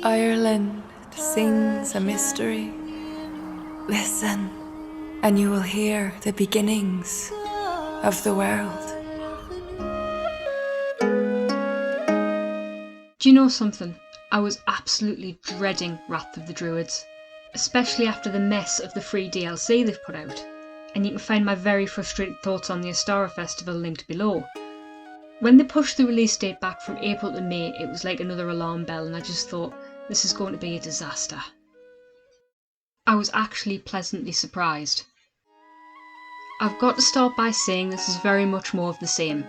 Ireland sings a mystery. Listen, and you will hear the beginnings of the world. Do you know something? I was absolutely dreading Wrath of the Druids, especially after the mess of the free DLC they've put out, and you can find my very frustrated thoughts on the Astara Festival linked below. When they pushed the release date back from April to May, it was like another alarm bell, and I just thought, this is going to be a disaster. I was actually pleasantly surprised. I've got to start by saying this is very much more of the same.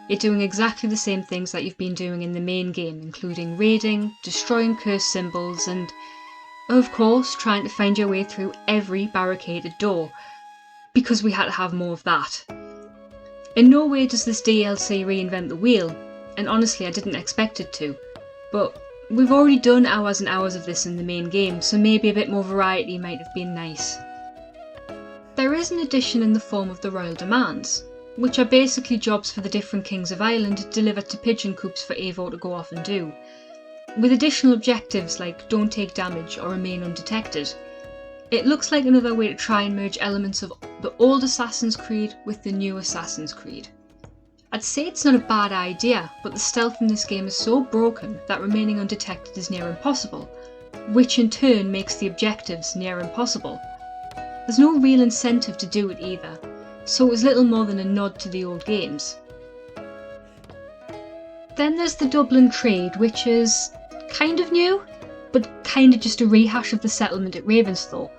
You're doing exactly the same things that you've been doing in the main game, including raiding, destroying cursed symbols, and, of course, trying to find your way through every barricaded door, because we had to have more of that. In no way does this DLC reinvent the wheel, and honestly I didn't expect it to, but we've already done hours and hours of this in the main game, so maybe a bit more variety might have been nice. There is an addition in the form of the Royal Demands, which are basically jobs for the different kings of Ireland delivered to pigeon coops for Eivor to go off and do, with additional objectives like don't take damage or remain undetected. It looks like another way to try and merge elements of the old Assassin's Creed with the new Assassin's Creed. I'd say it's not a bad idea, but the stealth in this game is so broken that remaining undetected is near impossible, which in turn makes the objectives near impossible. There's no real incentive to do it either, so it was little more than a nod to the old games. Then there's the Dublin Trade, which is kind of new, but kind of just a rehash of the settlement at Ravensthorpe.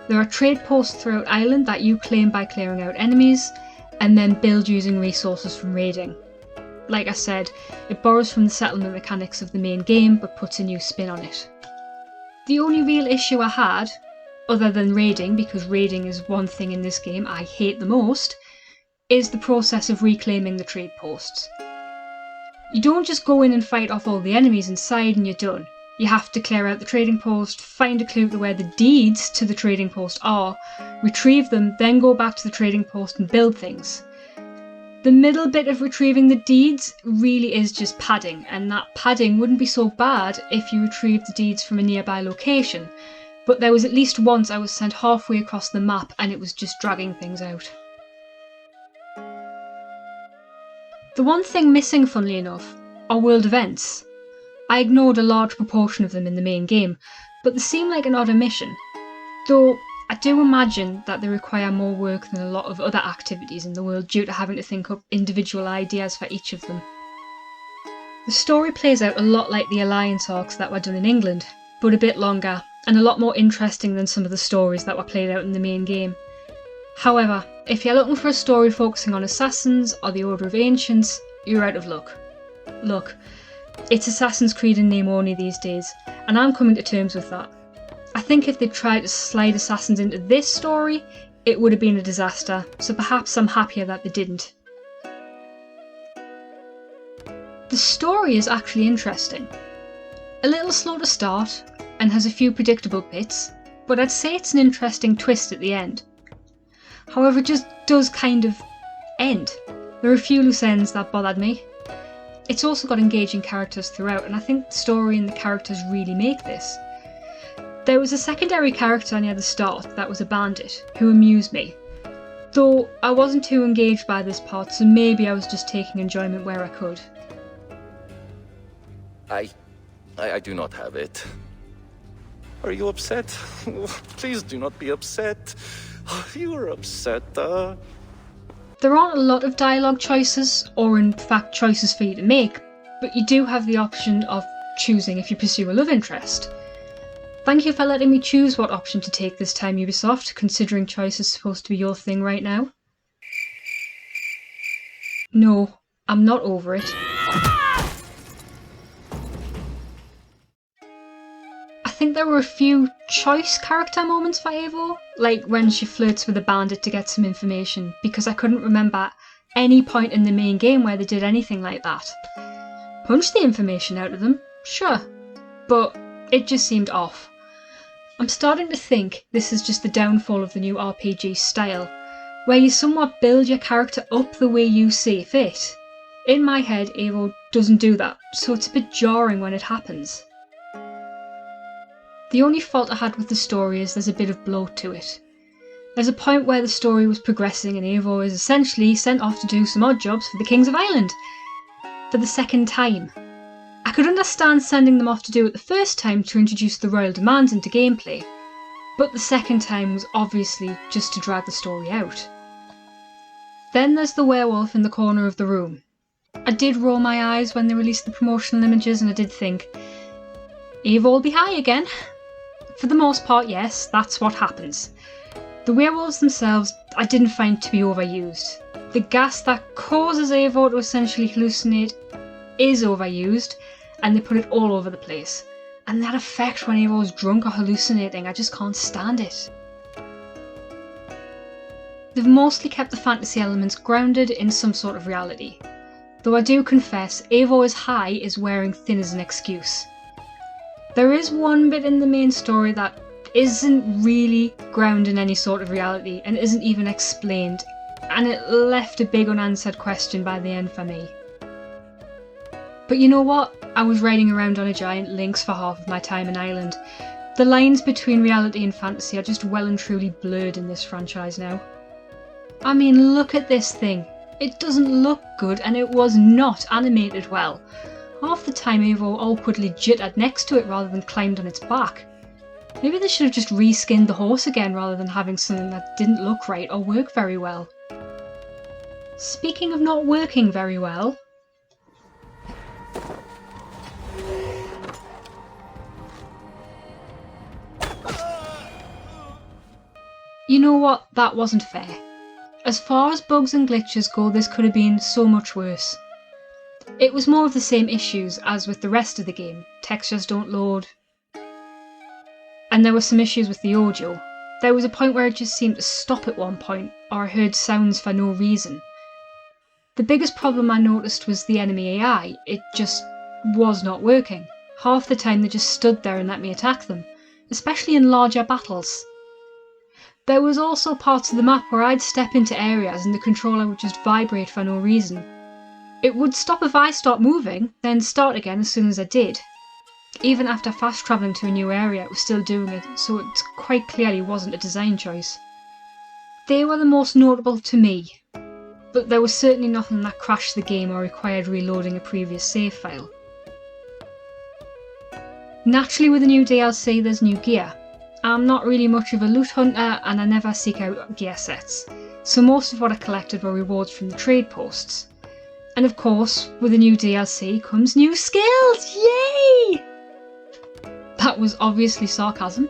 There are trade posts throughout Ireland that you claim by clearing out enemies, and then build using resources from raiding. Like I said, it borrows from the settlement mechanics of the main game, but puts a new spin on it. The only real issue I had, other than raiding, because raiding is one thing in this game I hate the most, is the process of reclaiming the trade posts. You don't just go in and fight off all the enemies inside and you're done. You have to clear out the trading post, find a clue to where the deeds to the trading post are, retrieve them, then go back to the trading post and build things. The middle bit of retrieving the deeds really is just padding, and that padding wouldn't be so bad if you retrieved the deeds from a nearby location, but there was at least once I was sent halfway across the map and it was just dragging things out. The one thing missing, funnily enough, are world events. I ignored a large proportion of them in the main game, but they seem like an odd omission, though I do imagine that they require more work than a lot of other activities in the world due to having to think up individual ideas for each of them. The story plays out a lot like the Alliance arcs that were done in England, but a bit longer, and a lot more interesting than some of the stories that were played out in the main game. However, if you're looking for a story focusing on assassins or the Order of Ancients, you're out of luck. Look, it's Assassin's Creed in name only these days, and I'm coming to terms with that. I think if they'd tried to slide assassins into this story, it would have been a disaster, so perhaps I'm happier that they didn't. The story is actually interesting. A little slow to start, and has a few predictable bits, but I'd say it's an interesting twist at the end. However, it just does kind of end. There are a few loose ends that bothered me. It's also got engaging characters throughout, and I think the story and the characters really make this. There was a secondary character near the start that was a bandit, who amused me. Though I wasn't too engaged by this part, so maybe I was just taking enjoyment where I could. I do not have it. Are you upset? Please do not be upset. You are upset, There aren't a lot of dialogue choices, or in fact choices for you to make, but you do have the option of choosing if you pursue a love interest. Thank you for letting me choose what option to take this time, Ubisoft, considering choice is supposed to be your thing right now. No, I'm not over it. I think there were a few choice character moments for Eivor, like when she flirts with a bandit to get some information, because I couldn't remember any point in the main game where they did anything like that. Punch the information out of them, sure, but it just seemed off. I'm starting to think this is just the downfall of the new RPG style, where you somewhat build your character up the way you see fit. In my head, Eivor doesn't do that, so it's a bit jarring when it happens. The only fault I had with the story is there's a bit of bloat to it. There's a point where the story was progressing and Eivor is essentially sent off to do some odd jobs for the Kings of Ireland. For the second time. I could understand sending them off to do it the first time to introduce the royal demands into gameplay, but the second time was obviously just to drag the story out. Then there's the werewolf in the corner of the room. I did roll my eyes when they released the promotional images and I did think, Eivor will be high again. For the most part, yes, that's what happens. The werewolves themselves I didn't find to be overused. The gas that causes Eivor to essentially hallucinate is overused, and they put it all over the place. And that effect when Eivor's drunk or hallucinating, I just can't stand it. They've mostly kept the fantasy elements grounded in some sort of reality. Though I do confess, Eivor is high is wearing thin as an excuse. There is one bit in the main story that isn't really grounded in any sort of reality and isn't even explained, and it left a big unanswered question by the end for me. But you know what? I was riding around on a giant lynx for half of my time in Ireland. The lines between reality and fantasy are just well and truly blurred in this franchise now. I mean, look at this thing. It doesn't look good and it was not animated well. Half the time Eivor awkwardly jittered next to it rather than climbed on its back. Maybe they should have just reskinned the horse again rather than having something that didn't look right or work very well. Speaking of not working very well... You know what? That wasn't fair. As far as bugs and glitches go, this could have been so much worse. It was more of the same issues as with the rest of the game. Textures don't load. And there were some issues with the audio. There was a point where it just seemed to stop at one point, or I heard sounds for no reason. The biggest problem I noticed was the enemy AI. It just was not working. Half the time they just stood there and let me attack them, especially in larger battles. There was also parts of the map where I'd step into areas and the controller would just vibrate for no reason. It would stop if I stopped moving, then start again as soon as I did. Even after fast travelling to a new area, it was still doing it, so it quite clearly wasn't a design choice. They were the most notable to me, but there was certainly nothing that crashed the game or required reloading a previous save file. Naturally, with the new DLC there's new gear. I'm not really much of a loot hunter and I never seek out gear sets, so most of what I collected were rewards from the trade posts. And of course, with the new DLC comes new skills! Yay! That was obviously sarcasm.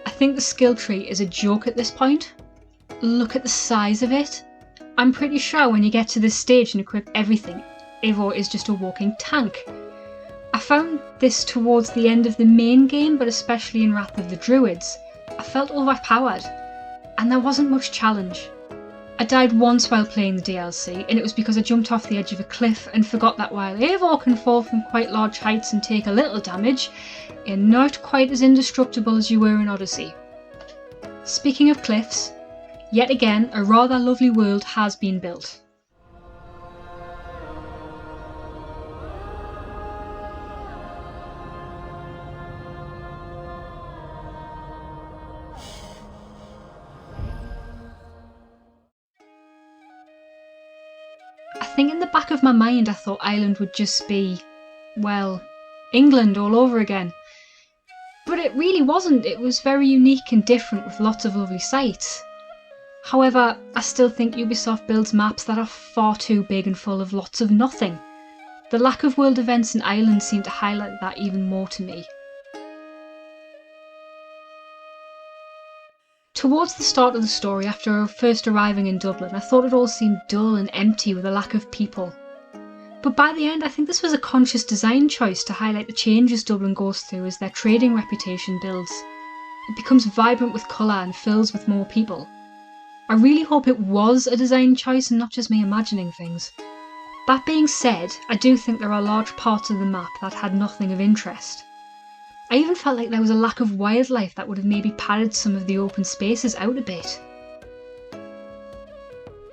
I think the skill tree is a joke at this point. Look at the size of it. I'm pretty sure when you get to this stage and equip everything, Eivor is just a walking tank. I found this towards the end of the main game, but especially in Wrath of the Druids. I felt overpowered, and there wasn't much challenge. I died once while playing the DLC, and it was because I jumped off the edge of a cliff and forgot that while Eivor can fall from quite large heights and take a little damage, you're not quite as indestructible as you were in Odyssey. Speaking of cliffs, yet again a rather lovely world has been built. I think in the back of my mind I thought Ireland would just be, well, England all over again. But it really wasn't. It was very unique and different with lots of lovely sights. However, I still think Ubisoft builds maps that are far too big and full of lots of nothing. The lack of world events in Ireland seemed to highlight that even more to me. Towards the start of the story, after first arriving in Dublin, I thought it all seemed dull and empty with a lack of people. But by the end, I think this was a conscious design choice to highlight the changes Dublin goes through as their trading reputation builds. It becomes vibrant with colour and fills with more people. I really hope it was a design choice and not just me imagining things. That being said, I do think there are large parts of the map that had nothing of interest. I even felt like there was a lack of wildlife that would have maybe padded some of the open spaces out a bit.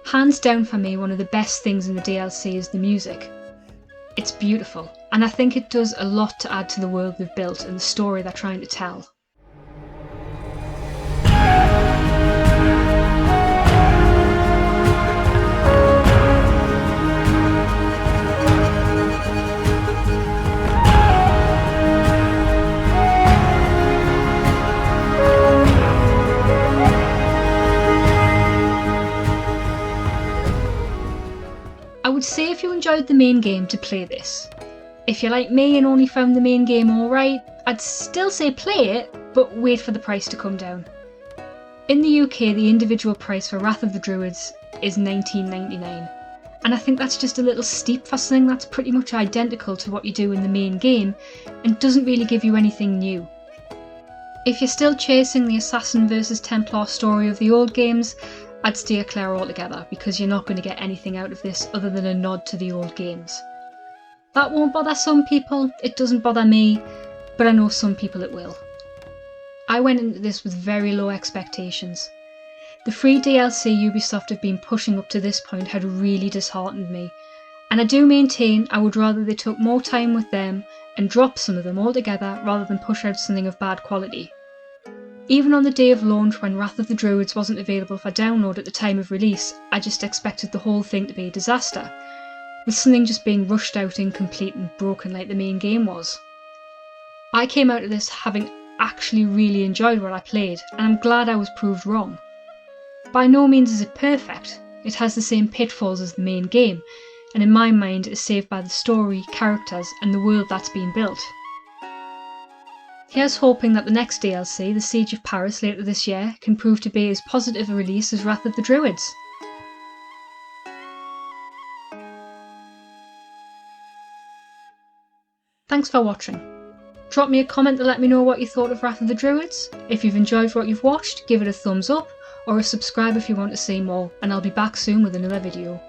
Hands down for me, one of the best things in the DLC is the music. It's beautiful, and I think it does a lot to add to the world they've built and the story they're trying to tell. I would say if you enjoyed the main game to play this. If you're like me and only found the main game alright, I'd still say play it, but wait for the price to come down. In the UK, the individual price for Wrath of the Druids is $19.99, and I think that's just a little steep for something that's pretty much identical to what you do in the main game and doesn't really give you anything new. If you're still chasing the Assassin vs Templar story of the old games, I'd steer clear altogether because you're not going to get anything out of this other than a nod to the old games. That won't bother some people, it doesn't bother me, but I know some people it will. I went into this with very low expectations. The free DLC Ubisoft have been pushing up to this point had really disheartened me, and I do maintain I would rather they took more time with them and drop some of them altogether rather than push out something of bad quality. Even on the day of launch when Wrath of the Druids wasn't available for download at the time of release, I just expected the whole thing to be a disaster, with something just being rushed out incomplete and broken like the main game was. I came out of this having actually really enjoyed what I played, and I'm glad I was proved wrong. By no means is it perfect, it has the same pitfalls as the main game, and in my mind is saved by the story, characters and the world that's been built. Here's hoping that the next DLC, The Siege of Paris later this year, can prove to be as positive a release as Wrath of the Druids. Thanks for watching. Drop me a comment to let me know what you thought of Wrath of the Druids. If you've enjoyed what you've watched, give it a thumbs up, or a subscribe if you want to see more, and I'll be back soon with another video.